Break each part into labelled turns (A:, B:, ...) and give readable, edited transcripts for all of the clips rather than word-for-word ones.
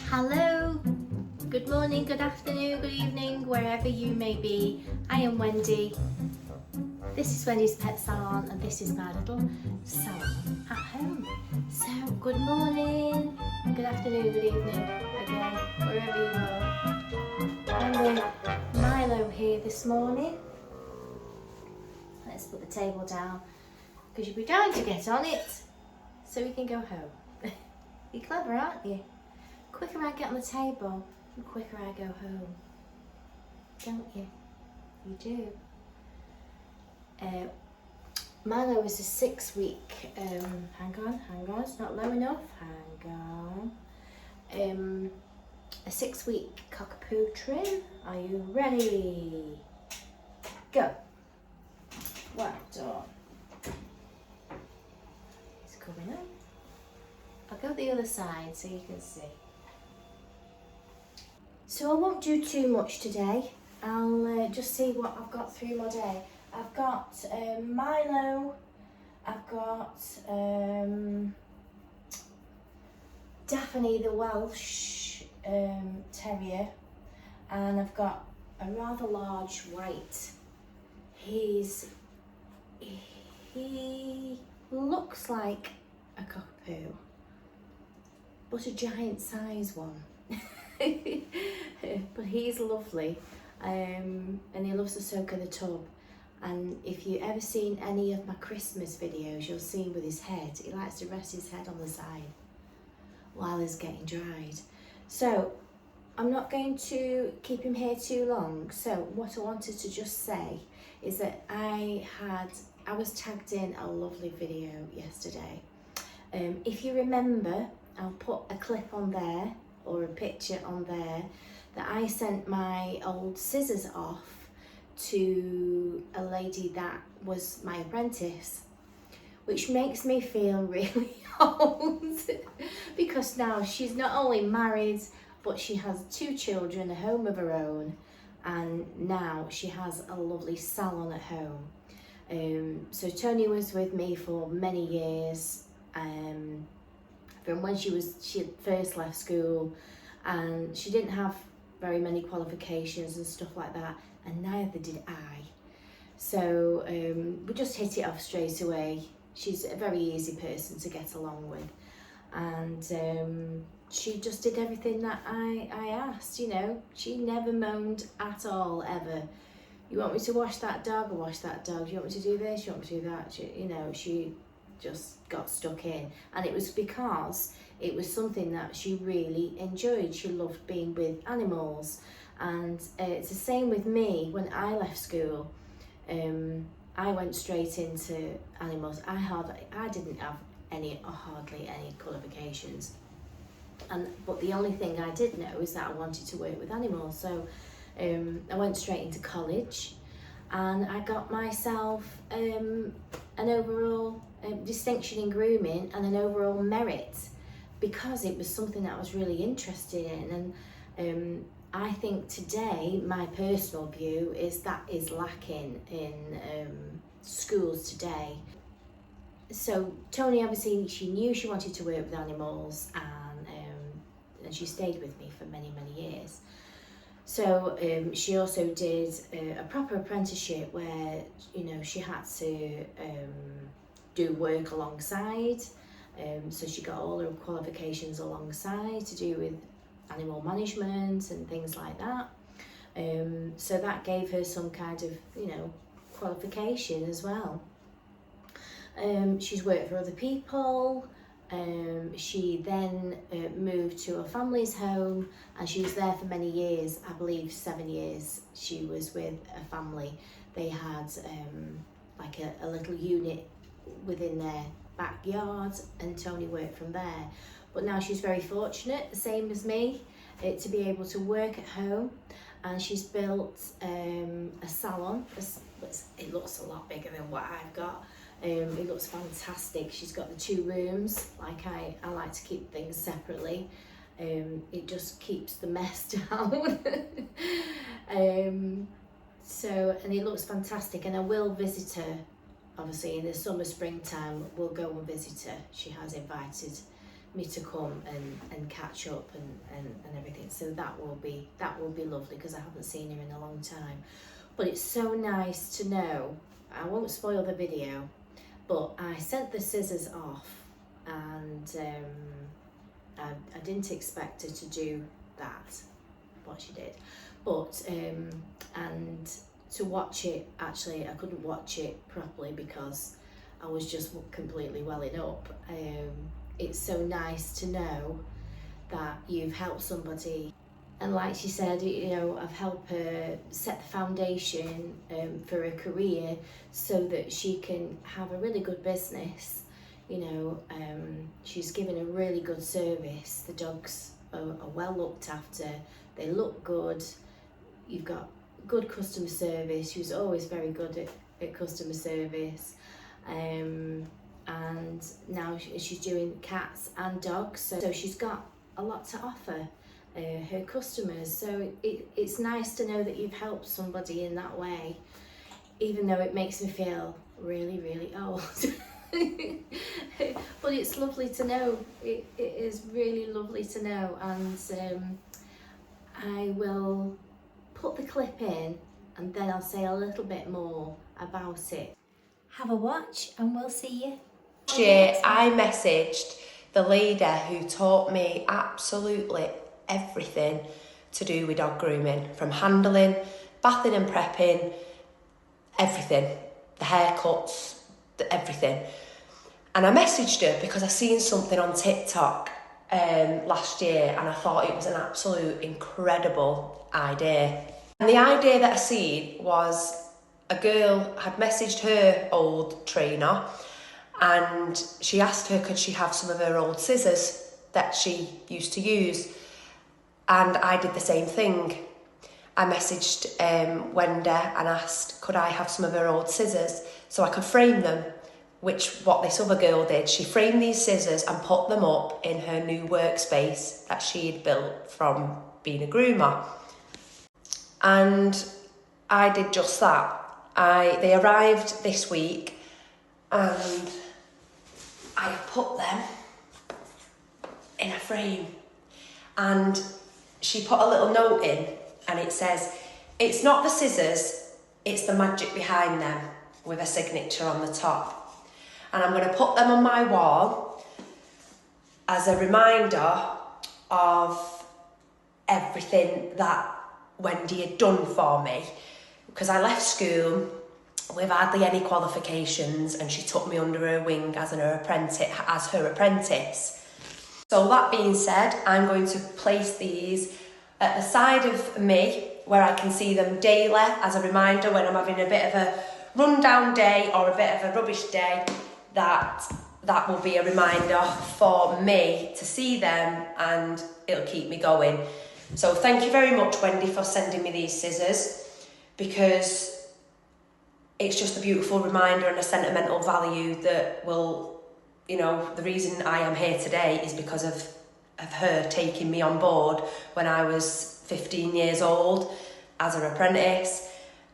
A: Hello, good morning, good afternoon, good evening, wherever you may be. I am Wendy. This is Wendy's Pet Salon and this is my little salon at home. So, good morning, good afternoon, good evening, again, wherever you are. I'm with Milo here this morning. Let's put the table down because you'll be dying to get on it so we can go home. You're clever, aren't you? Quicker I get on the table, the quicker I go home. Don't you? You do. Milo is a 6 week, hang on, it's not low enough, hang on. A 6 week cockapoo trim. Are you ready? Go. Well done. It's coming up. I'll go the other side so you can see. So I won't do too much today. I'll just see what I've got through my day. I've got Milo, I've got Daphne the Welsh Terrier, and I've got a rather large white. He looks like a cockapoo, but a giant size one. But he's lovely, and he loves to soak in the tub. And if you've ever seen any of my Christmas videos, you'll see him with his head. He likes to rest his head on the side while he's getting dried. So I'm not going to keep him here too long. So what I wanted to just say is that I was tagged in a lovely video yesterday. If you remember, I'll put a clip on there or a picture on there that I sent my old scissors off to a lady that was my apprentice, which makes me feel really old because now she's not only married, but she has 2 children, a home of her own, and now she has a lovely salon at home. So Tony was with me for many years, from when she first left school, and she didn't have very many qualifications and stuff like that, and neither did I. So we just hit it off straight away. She's a very easy person to get along with, and she just did everything that I asked, you know. She never moaned at all, ever. You want me to wash that dog? I'll wash that dog. You want me to do this? You want me to do that? She just got stuck in, and it was because it was something that she really enjoyed. She loved being with animals, and it's the same with me. When I left school, I went straight into animals. I didn't have hardly any qualifications, but the only thing I did know is that I wanted to work with animals. So I went straight into college, and I got myself an overall distinction in grooming and an overall merit, because it was something that I was really interested in. And I think today, my personal view is that is lacking in schools today. So Tony, obviously, she knew she wanted to work with animals, and she stayed with me for many years. So she also did a proper apprenticeship where, she had to do work alongside. So she got all her qualifications alongside to do with animal management and things like that. So that gave her some kind of, qualification as well. She's worked for other people. She then moved to a family's home, and she was there for many years. I believe 7 years she was with a family. They had like a little unit within their backyard, and Tony worked from there. But now she's very fortunate, the same as me, to be able to work at home, and she's built a salon. It looks a lot bigger than what I've got. It looks fantastic. She's got the 2 rooms. Like I like to keep things separately. It just keeps the mess down. And it looks fantastic, and I will visit her obviously in the summer, springtime. We'll go and visit her. She has invited me to come and catch up and everything. So that will be lovely, because I haven't seen her in a long time. But it's so nice to know, I won't spoil the video, but I sent the scissors off, and I didn't expect her to do that, what she did. But and to watch it, actually I couldn't watch it properly because I was just completely welling up. It's so nice to know that you've helped somebody, and like she said, you know, I've helped her set the foundation for her career so that she can have a really good business. You know, she's given a really good service. The dogs are well looked after, they look good, you've got good customer service. She was always very good at customer service. And now she's doing cats and dogs, so she's got a lot to offer her customers. So it's nice to know that you've helped somebody in that way, even though it makes me feel really, really old. But it's lovely to know. It is really lovely to know, and I will put the clip in and then I'll say a little bit more about it. Have a watch and we'll see you.
B: Last year I messaged the lady who taught me absolutely everything to do with dog grooming, from handling, bathing and prepping, everything, the haircuts, everything. And I messaged her because I seen something on TikTok last year, and I thought it was an absolute incredible idea. And the idea that I seen was a girl had messaged her old trainer, and she asked her could she have some of her old scissors that she used to use. And I did the same thing. I messaged Wendy and asked could I have some of her old scissors so I could frame them, which what this other girl did. She framed these scissors and put them up in her new workspace that she had built from being a groomer. And I did just that. They arrived this week, and I put them in a frame. And she put a little note in, and it says, "It's not the scissors, it's the magic behind them," with a signature on the top. And I'm going to put them on my wall as a reminder of everything that Wendy had done for me. Because I left school with hardly any qualifications, and she took me under her wing as her apprentice. So that being said, I'm going to place these at the side of me where I can see them daily as a reminder when I'm having a bit of a rundown day or a bit of a rubbish day. That will be a reminder for me to see them, and it'll keep me going. So thank you very much, Wendy, for sending me these scissors, because it's just a beautiful reminder and a sentimental value that will, you know, the reason I am here today is because of her taking me on board when I was 15 years old as an apprentice.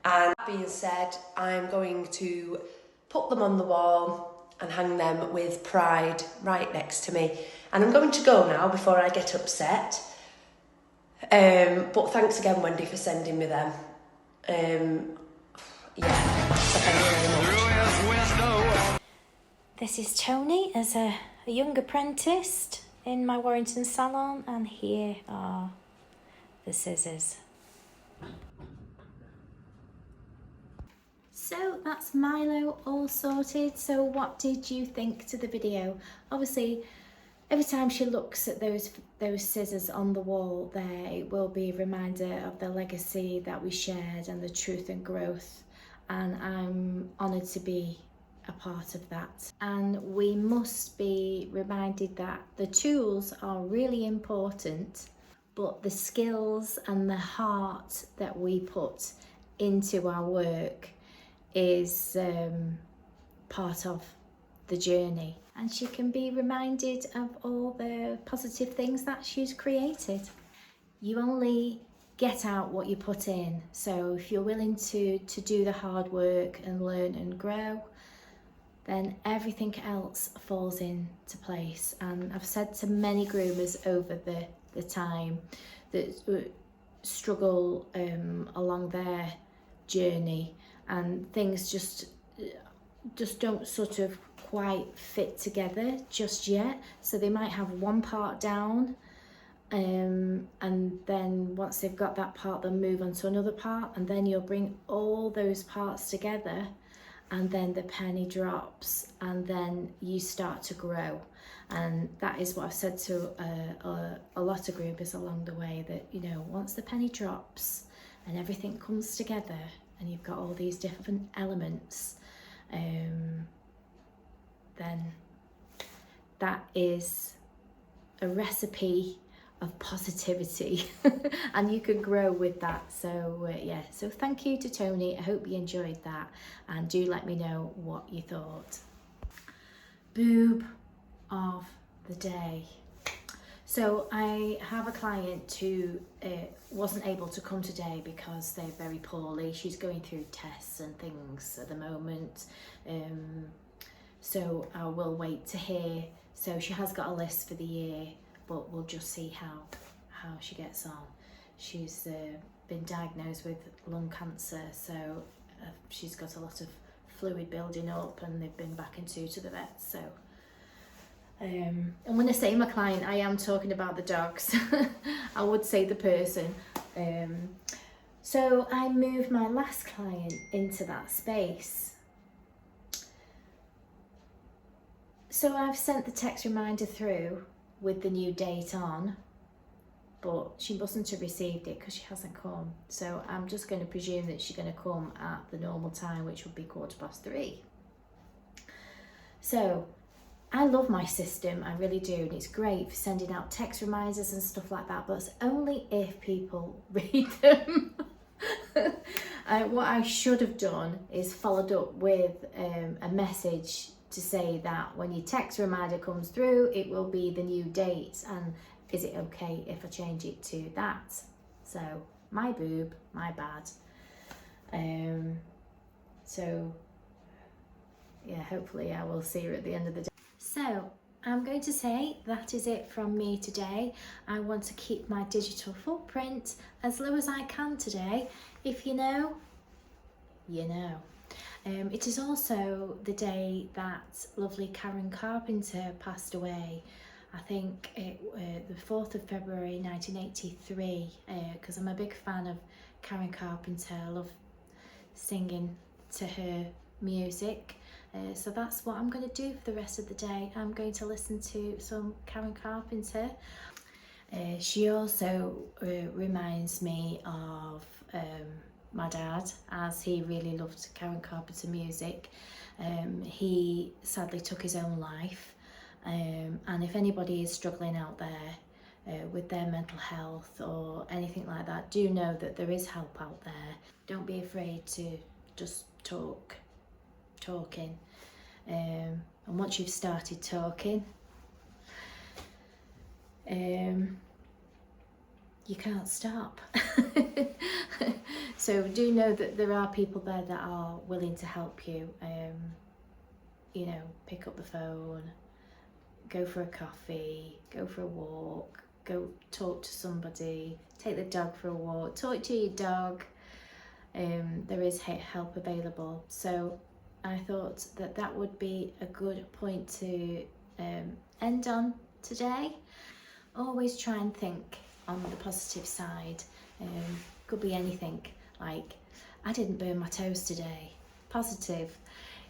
B: And that being said, I'm going to put them on the wall and hang them with pride right next to me. And I'm going to go now before I get upset. But thanks again, Wendy, for sending me them.
A: This is Tony as a young apprentice in my Warrington salon, and here are the scissors. So that's Milo all sorted. So what did you think to the video? Obviously, every time she looks at those scissors on the wall there, it will be a reminder of the legacy that we shared and the truth and growth. And I'm honoured to be a part of that. And we must be reminded that the tools are really important, but the skills and the heart that we put into our work is part of the journey. And she can be reminded of all the positive things that she's created. You only get out what you put in. So if you're willing to do the hard work and learn and grow, then everything else falls into place. And I've said to many groomers over the time that struggle along their journey, and things just don't sort of quite fit together just yet. So they might have one part down, and then once they've got that part, they'll move on to another part, and then you'll bring all those parts together, and then the penny drops, and then you start to grow. And that is what I've said to a lot of groomers along the way, that, you know, once the penny drops and everything comes together and you've got all these different elements, then that is a recipe of positivity and you can grow with that. So yeah, so thank you to Tony. I hope you enjoyed that, and do let me know what you thought. Boob of the day. So I have a client who wasn't able to come today because they're very poorly. She's going through tests and things at the moment, so I will wait to hear. So she has got a list for the year, but we'll just see how she gets on. She's been diagnosed with lung cancer, so she's got a lot of fluid building up, and they've been back into to the vet. So and when I say my client, I am talking about the dogs. I would say the person. So I moved my last client into that space. So I've sent the text reminder through with the new date on, but she mustn't have received it because she hasn't come. So I'm just going to presume that she's going to come at the normal time, which would be 3:15. So I love my system, I really do, and it's great for sending out text reminders and stuff like that, but it's only if people read them. What I should have done is followed up with a message to say that when your text reminder comes through, it will be the new date, and is it okay if I change it to that? So my boob, my bad. So yeah, hopefully I will see her at the end of the day. So I'm going to say that is it from me today. I want to keep my digital footprint as low as I can today. If you know, you know. It is also the day that lovely Karen Carpenter passed away. I think the 4th of February 1983, because I'm a big fan of Karen Carpenter. I love singing to her music. So that's what I'm going to do for the rest of the day. I'm going to listen to some Karen Carpenter. She also reminds me of my dad, as he really loved Karen Carpenter music. He sadly took his own life, and if anybody is struggling out there with their mental health or anything like that, do know that there is help out there. Don't be afraid to just talking, and once you've started talking, you can't stop. So do know that there are people there that are willing to help you. You know, pick up the phone, go for a coffee, go for a walk, go talk to somebody, take the dog for a walk, talk to your dog. There is help available. So I thought that that would be a good point to end on today. Always try and think on the positive side. Could be anything, like, I didn't burn my toes today. Positive,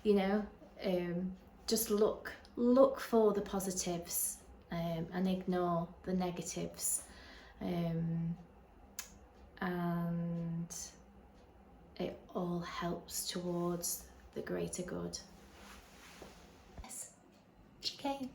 A: you know. Just look for the positives, and ignore the negatives, and it all helps towards the greater good. Yes. Okay.